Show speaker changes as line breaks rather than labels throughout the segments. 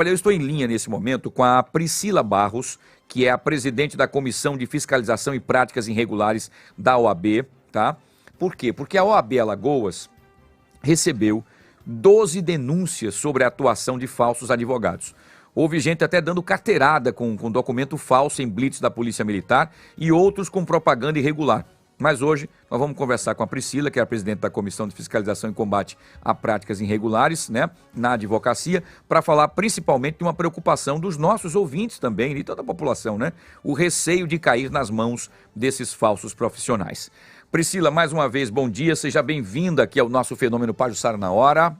Olha, eu estou em linha nesse momento com a Priscila Barros, que é a presidente da Comissão de Fiscalização e Práticas Irregulares da OAB, tá? Por quê? Porque a OAB Alagoas recebeu 12 denúncias sobre a atuação de falsos advogados. Houve gente até dando carteirada com documento falso em blitz da Polícia Militar e outros com propaganda irregular. Mas hoje nós vamos conversar com a Priscila, que é a presidente da Comissão de Fiscalização e Combate a Práticas Irregulares, né, na advocacia, para falar principalmente de uma preocupação dos nossos ouvintes também, e toda a população, né? O receio de cair nas mãos desses falsos profissionais. Priscila, mais uma vez, bom dia, seja bem-vinda aqui ao nosso Fenômeno Pajuçara na Hora.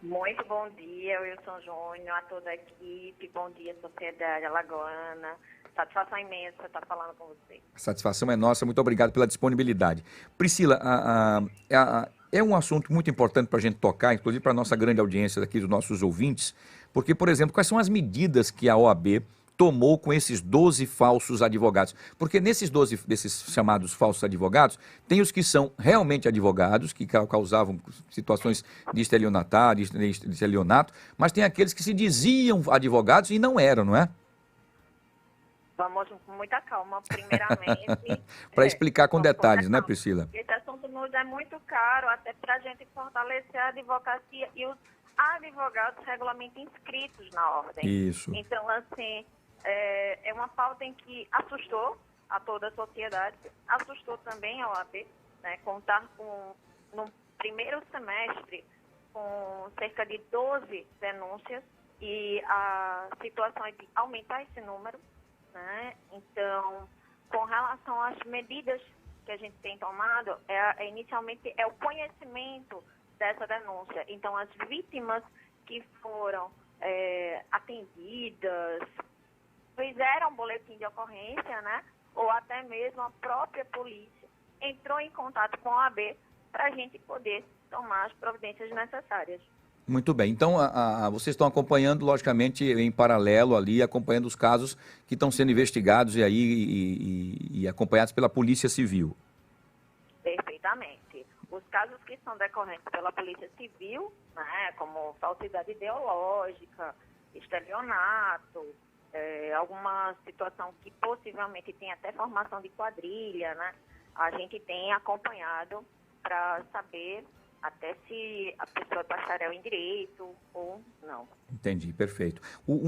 Muito bom dia, Wilson Júnior, a toda a equipe, bom dia, sociedade alagoana. Satisfação imensa estar falando com você.
A satisfação é nossa, muito obrigado pela disponibilidade. Priscila, é um assunto muito importante para a gente tocar, inclusive para a nossa grande audiência aqui dos nossos ouvintes, porque, por exemplo, quais são as medidas que a OAB tomou com esses 12 falsos advogados? Porque nesses 12, desses chamados falsos advogados, tem os que são realmente advogados, que causavam situações de estelionato, mas tem aqueles que se diziam advogados e não eram, não é?
Vamos com muita calma, primeiramente.
Para explicar com detalhes, né, Priscila?
Esse assunto nos é muito caro, até para a gente fortalecer a advocacia e os advogados regularmente inscritos na ordem.
Isso.
Então, assim, é uma pauta em que assustou a toda a sociedade, assustou também a OAB, né, contar com, no primeiro semestre, com cerca de 12 denúncias, e a situação é de aumentar esse número. Né? Então, com relação às medidas que a gente tem tomado, inicialmente é o conhecimento dessa denúncia. Então, as vítimas que foram atendidas, fizeram um boletim de ocorrência, né? Ou até mesmo a própria polícia entrou em contato com a OAB para a gente poder tomar as providências necessárias.
Muito bem, então vocês estão acompanhando, logicamente, em paralelo ali, acompanhando os casos que estão sendo investigados e acompanhados pela Polícia Civil.
Perfeitamente. Os casos que são decorrentes pela Polícia Civil, né, como falsidade ideológica, estelionato, alguma situação que possivelmente tem até formação de quadrilha, né, a gente tem acompanhado para saber até se a pessoa é bacharel em direito ou não. Entendi,
perfeito.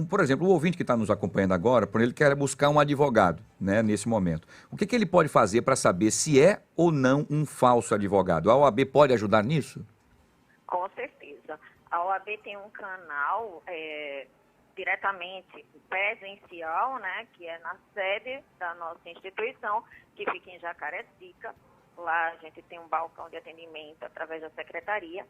Por exemplo, o ouvinte que está nos acompanhando agora, por ele quer buscar um advogado, né, nesse momento. O que ele pode fazer para saber se é ou não um falso advogado? A OAB pode ajudar nisso?
Com certeza. A OAB tem um canal diretamente presencial, né, que é na sede da nossa instituição, que fica em Jacarecica. Lá a gente tem um balcão de atendimento através da secretaria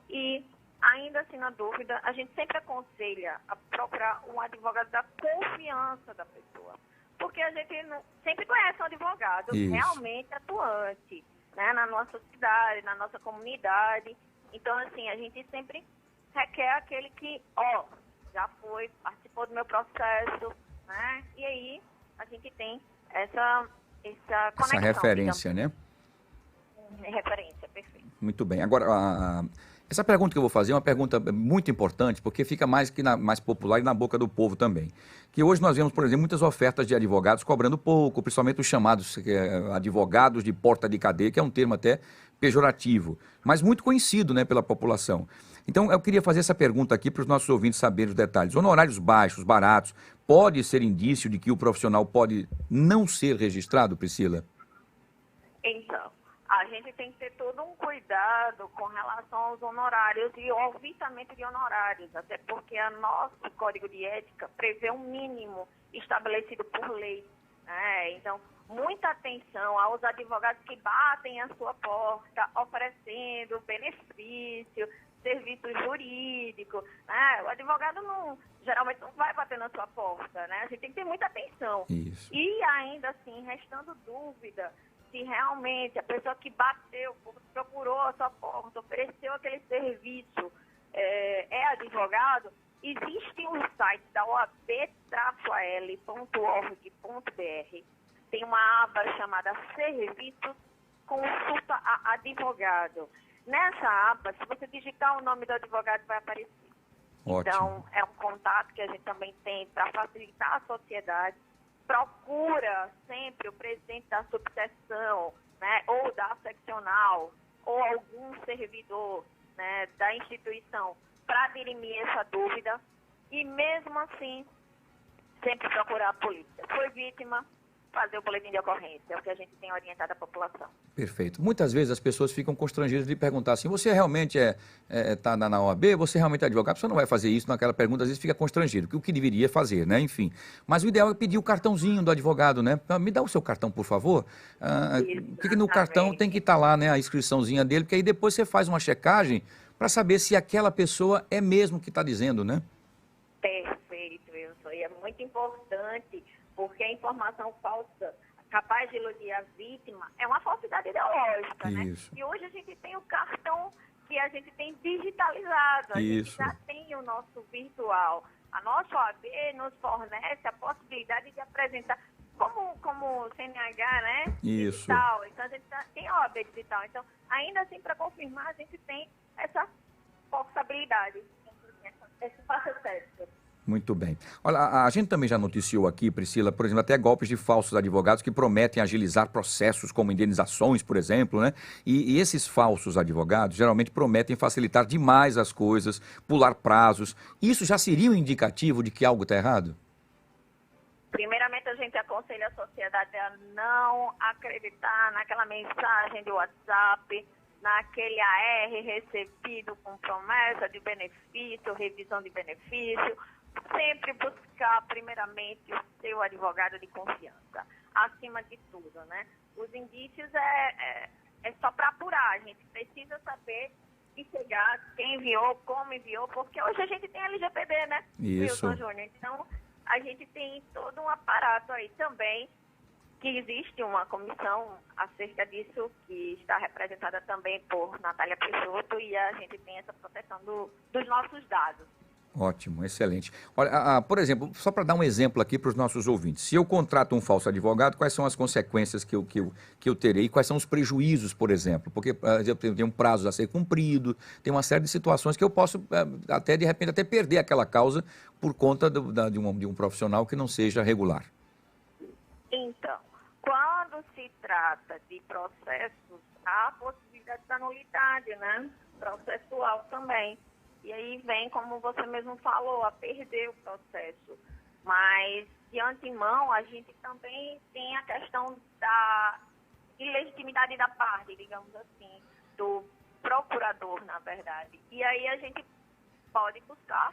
e, ainda assim, na dúvida, a gente sempre aconselha a procurar um advogado da confiança da pessoa, porque a gente sempre conhece um advogado realmente atuante, né, na nossa cidade, na nossa comunidade. Então, assim, a gente sempre requer aquele que, já participou do meu processo, né, e aí a gente tem essa conexão.
Essa referência, né?
Referência, perfeito.
Muito bem. Agora, essa pergunta que eu vou fazer é uma pergunta muito importante, porque fica mais popular e na boca do povo também. Que hoje nós vemos, por exemplo, muitas ofertas de advogados cobrando pouco, principalmente os chamados advogados de porta de cadeia, que é um termo até pejorativo, mas muito conhecido, né, pela população. Então, eu queria fazer essa pergunta aqui para os nossos ouvintes saberem os detalhes. Honorários baixos, baratos, pode ser indício de que o profissional pode não ser registrado, Priscila?
Então, a gente tem que ter todo um cuidado com relação aos honorários e ao avitamento de honorários, até porque o nosso Código de Ética prevê um mínimo estabelecido por lei, né? Então, muita atenção aos advogados que batem a sua porta oferecendo benefício, serviço jurídico, né? O advogado geralmente não vai bater na sua porta, né? A gente tem que ter muita atenção.
Isso.
E ainda assim, restando dúvida se realmente a pessoa que bateu, procurou a sua porta, ofereceu aquele serviço, é advogado, existe um site da oab-al.org.br, tem uma aba chamada Serviços, Consulta a Advogado. Nessa aba, se você digitar o nome do advogado, vai aparecer.
Ótimo.
Então, é um contato que a gente também tem para facilitar a sociedade. Procura sempre o presidente da subseção, né, ou da seccional, ou algum servidor, né, da instituição para dirimir essa dúvida. E mesmo assim, sempre procurar a polícia. Foi vítima, fazer o boletim de ocorrência, é o que a gente tem orientado a população.
Perfeito. Muitas vezes as pessoas ficam constrangidas de perguntar assim, você realmente está na OAB, você realmente é advogado? A pessoa não vai fazer isso naquela pergunta, às vezes fica constrangido, o que deveria fazer, né? Enfim. Mas o ideal é pedir o cartãozinho do advogado, né? Me dá o seu cartão, por favor. Que no cartão tem que estar lá, né, a inscriçãozinha dele, porque aí depois você faz uma checagem para saber se aquela pessoa é mesmo que está dizendo, né?
Perfeito, Wilson. E é muito importante, porque a informação falsa capaz de iludir a vítima é uma falsidade ideológica,
Isso.
né? E hoje a gente tem o cartão que a gente tem digitalizado, a gente já tem o nosso virtual. A nossa OAB nos fornece a possibilidade de apresentar como CNH, né?
Isso.
Digital. Então a gente tem a OAB digital. Então, ainda assim, para confirmar, a gente tem essa possibilidade, esse processo.
Muito bem. Olha, a gente também já noticiou aqui, Priscila, por exemplo, até golpes de falsos advogados que prometem agilizar processos como indenizações, por exemplo, né? E esses falsos advogados geralmente prometem facilitar demais as coisas, pular prazos. Isso já seria um indicativo de que algo está errado?
Primeiramente, a gente aconselha a sociedade a não acreditar naquela mensagem de WhatsApp, naquele AR recebido com promessa de benefício, revisão de benefício. Sempre buscar, primeiramente, o seu advogado de confiança, acima de tudo, né? Os indícios é só para apurar, a gente precisa saber e chegar quem enviou, como enviou, porque hoje a gente tem LGPD, né?
Isso.
Wilson Júnior. Então, a gente tem todo um aparato aí também, que existe uma comissão acerca disso, que está representada também por Natália Peixoto, e a gente tem essa proteção dos nossos dados.
Ótimo, excelente. Olha, por exemplo, só para dar um exemplo aqui para os nossos ouvintes, se eu contrato um falso advogado, quais são as consequências que eu terei? Quais são os prejuízos, por exemplo? Porque eu tenho um prazo a ser cumprido, tem uma série de situações que eu posso, até de repente, até perder aquela causa por conta de um profissional que não seja regular.
Então, quando se trata de processos, há a possibilidade da nulidade, né? Processual também. E aí vem, como você mesmo falou, a perder o processo. Mas, de antemão, a gente também tem a questão da ilegitimidade da parte, digamos assim, do procurador, na verdade. E aí a gente pode buscar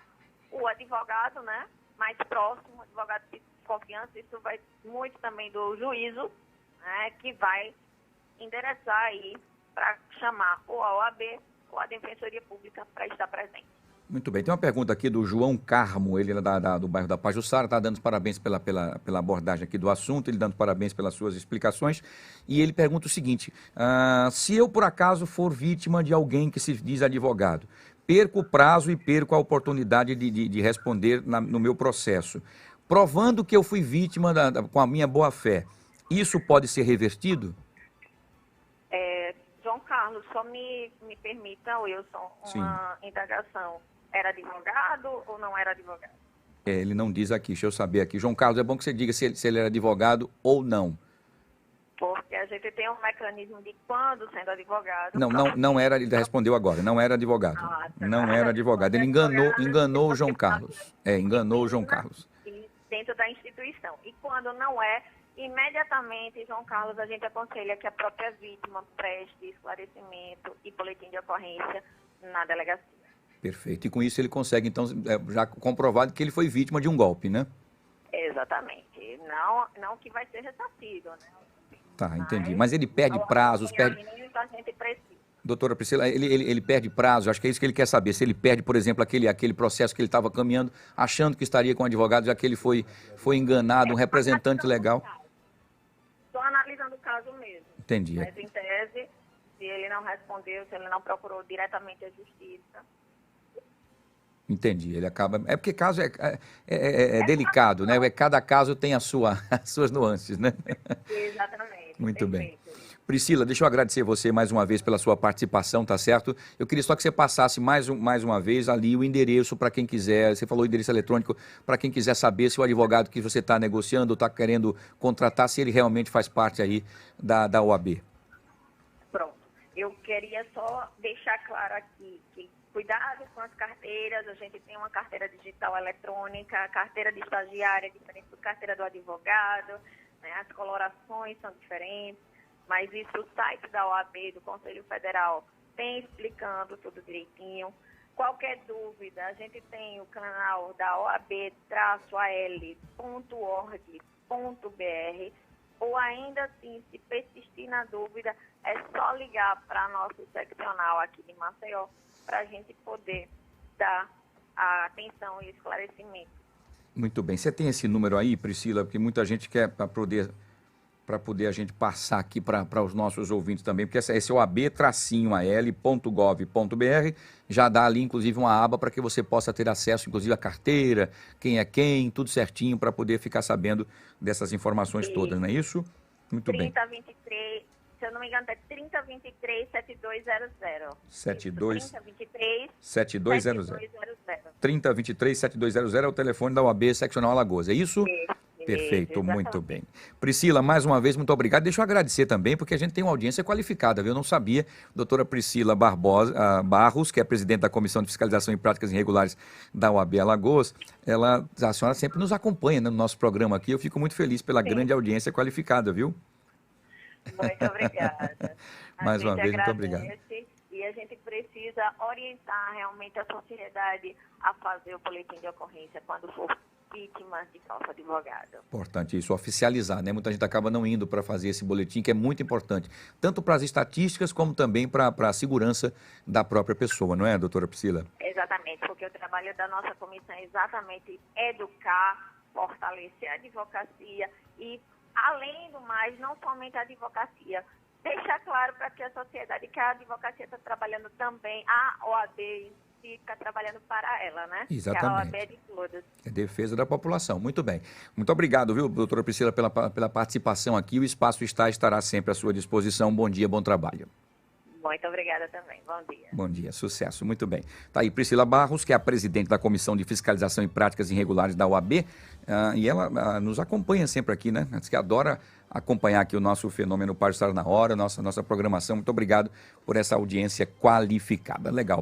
o advogado, né, mais próximo, o advogado de confiança. Isso vai muito também do juízo, né, que vai endereçar aí para chamar ou a OAB ou a Defensoria Pública para estar presente.
Muito bem. Tem uma pergunta aqui do João Carmo, ele é do bairro da Pajuçara, está dando parabéns pela abordagem aqui do assunto, ele dando parabéns pelas suas explicações, e ele pergunta o seguinte, se eu por acaso for vítima de alguém que se diz advogado, perco o prazo e perco a oportunidade de responder no meu processo, provando que eu fui vítima com a minha boa-fé, isso pode ser revertido?
João Carlos, só me permita, Wilson, uma indagação. Era advogado ou não era advogado?
Ele não diz aqui, deixa eu saber aqui. João Carlos, é bom que você diga se ele era advogado ou não.
Porque a gente tem um mecanismo de quando sendo advogado...
Não era, ele respondeu agora, não era advogado. Não era advogado. Ele enganou o João Carlos. Enganou o João Carlos.
Dentro da instituição. E quando não é, imediatamente, João Carlos, a gente aconselha que a própria vítima preste esclarecimento e boletim de ocorrência na delegacia.
Perfeito. E com isso ele consegue, então, já comprovado que ele foi vítima de um golpe, né?
Exatamente. Não que vai ser ressarcido, né?
Tá, entendi. Mas ele perde prazos,
A gente precisa.
Doutora Priscila, ele perde prazo, acho que é isso que ele quer saber, se ele perde, por exemplo, aquele processo que ele estava caminhando, achando que estaria com o advogado, já que ele foi enganado, um representante legal.
Estou analisando o caso mesmo.
Entendi.
Mas, em tese, se ele não respondeu, se ele não procurou diretamente a justiça...
Entendi, ele acaba... É porque caso é delicado, né? Cada caso tem as suas nuances, né?
Exatamente.
Muito bem. Priscila, deixa eu agradecer você mais uma vez pela sua participação, tá certo? Eu queria só que você passasse mais uma vez ali o endereço para quem quiser, você falou o endereço eletrônico, para quem quiser saber se o advogado que você está negociando ou está querendo contratar, se ele realmente faz parte aí da OAB.
Pronto. Eu queria só deixar claro aqui que cuidado com as carteiras, a gente tem uma carteira digital eletrônica, a carteira de estagiária é diferente da carteira do advogado, né? As colorações são diferentes, mas isso o site da OAB, do Conselho Federal, tem explicando tudo direitinho. Qualquer dúvida, a gente tem o canal da oab-al.org.br, ou ainda assim, se persistir na dúvida, é só ligar para nosso seccional aqui de Maceió, para a gente poder dar a atenção e esclarecimento.
Muito bem. Você tem esse número aí, Priscila? Porque muita gente quer para poder a gente passar aqui para os nossos ouvintes também, porque esse é o ab-al.gov.br, já dá ali, inclusive, uma aba para que você possa ter acesso, inclusive, à carteira, quem é quem, tudo certinho, para poder ficar sabendo dessas informações todas, não é isso? Muito bem.
3023, se eu não me engano, é 3023-7200.
7200. 3023-7200 é o telefone da OAB Seccional Alagoas, é isso? Perfeito, muito bem. Priscila, mais uma vez, muito obrigado. Deixa eu agradecer também, porque a gente tem uma audiência qualificada, viu? Eu não sabia. Doutora Priscila Barros, que é presidente da Comissão de Fiscalização e Práticas Irregulares da OAB Alagoas, a senhora sempre nos acompanha, né, no nosso programa aqui. Eu fico muito feliz pela grande audiência qualificada, viu?
Muito obrigada.
Mais uma vez, muito obrigado.
E a gente precisa orientar realmente a sociedade a fazer o boletim de ocorrência quando for vítimas de falso advogado.
Importante isso, oficializar, né? Muita gente acaba não indo para fazer esse boletim, que é muito importante, tanto para as estatísticas como também para a segurança da própria pessoa, não é, doutora Priscila?
Exatamente, porque o trabalho da nossa comissão é exatamente educar, fortalecer a advocacia e, além do mais, não somente a advocacia, deixar claro para que a sociedade que a advocacia está trabalhando também, a OAB fica trabalhando para ela, né?
Exatamente.
Que a OAB é de todos.
É defesa da população. Muito bem. Muito obrigado, viu, doutora Priscila, pela participação aqui. O espaço estará sempre à sua disposição. Bom dia, bom trabalho.
Muito obrigada também. Bom dia.
Bom dia, sucesso. Muito bem. Está aí Priscila Barros, que é a presidente da Comissão de Fiscalização e Práticas Irregulares da OAB, e ela nos acompanha sempre aqui, né? Diz que adora acompanhar aqui o nosso fenômeno para estar na hora, nossa programação. Muito obrigado por essa audiência qualificada. Legal.